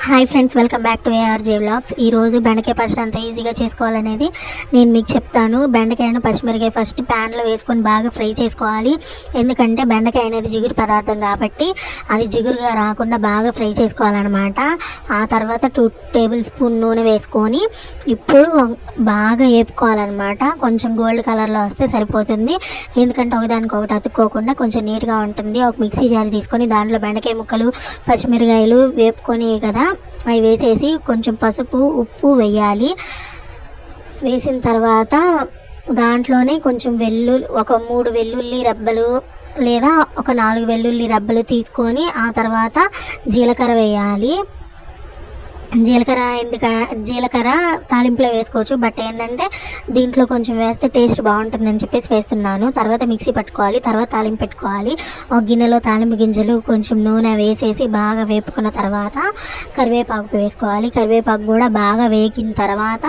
Hi friends, welcome back to ARJ vlogs. ఈరోజు బెండకాయ పచ్చడి అంత ఈజీగా చేసుకోవాలనేది నేను మీకు చెప్తాను. బెండకాయను పచ్చిమిరకాయ ఫస్ట్ ప్యాన్లో వేసుకొని బాగా ఫ్రై చేసుకోవాలి. ఎందుకంటే బెండకాయ అనేది జిగురు పదార్థం కాబట్టి అది జిగురుగా రాకుండా బాగా ఫ్రై చేసుకోవాలన్నమాట. ఆ తర్వాత 2 టేబుల్ స్పూన్ నూనె వేసుకొని ఇప్పుడు బాగా వేపుకోవాలన్నమాట. కొంచెం గోల్డ్ కలర్లో వస్తే సరిపోతుంది. ఎందుకంటే ఒకదానికొకటి అతుక్కోకుండా కొంచెం నీట్గా ఉంటుంది. ఒక మిక్సీ జార్ తీసుకొని దాంట్లో బెండకాయ ముక్కలు, పచ్చిమిరకాయలు వేపుకొని కదా అవి వేసేసి కొంచెం పసుపు, ఉప్పు వేయాలి. వేసిన తర్వాత దాంట్లోనే కొంచెం ఒక 3 వెల్లుల్లి రెబ్బలు లేదా ఒక 4 వెల్లుల్లి రెబ్బలు తీసుకొని ఆ తర్వాత జీలకర్ర వేయాలి. జీలకర్ర తాలింపులో వేసుకోవచ్చు, బట్ ఏంటంటే దీంట్లో కొంచెం వేస్తే టేస్ట్ బాగుంటుందని చెప్పేసి వేస్తున్నాను. తర్వాత మిక్సీ పట్టుకోవాలి, తర్వాత తాలింపు పెట్టుకోవాలి. ఒక గిన్నెలో తాలింపు గింజలు, కొంచెం నూనె వేసేసి బాగా వేపుకున్న తర్వాత కరివేపాకు వేసుకోవాలి. కరివేపాకు కూడా బాగా వేగిన తర్వాత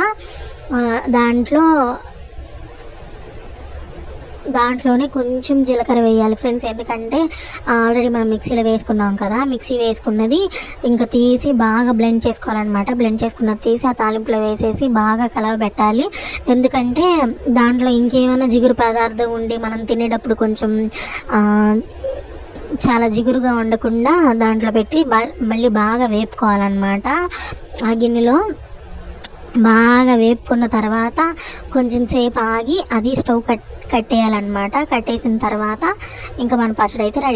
దాంట్లోనే కొంచెం జీలకర్ర వేయాలి ఫ్రెండ్స్. ఎందుకంటే ఆల్రెడీ మనం మిక్సీలో వేసుకున్నాం కదా, మిక్సీ వేసుకున్నది ఇంకా తీసి బాగా బ్లెండ్ చేసుకోవాలన్నమాట. బ్లెండ్ చేసుకున్నది తీసి ఆ తాలింపులో వేసేసి బాగా కలవబెట్టాలి. ఎందుకంటే దాంట్లో ఇంకేమైనా జిగురు పదార్థం ఉండి మనం తినేటప్పుడు కొంచెం చాలా జిగురుగా ఉండకుండా దాంట్లో పెట్టి మళ్ళీ బాగా వేపుకోవాలన్నమాట. ఆ గిన్నెలో బాగా వేపుకున్న తర్వాత కొంచెం సేపు ఆగి అది స్టవ్ కట్టేయాలన్నమాట. కట్టేసిన తర్వాత ఇంకా మన పచ్చడి అయితే రెడీ.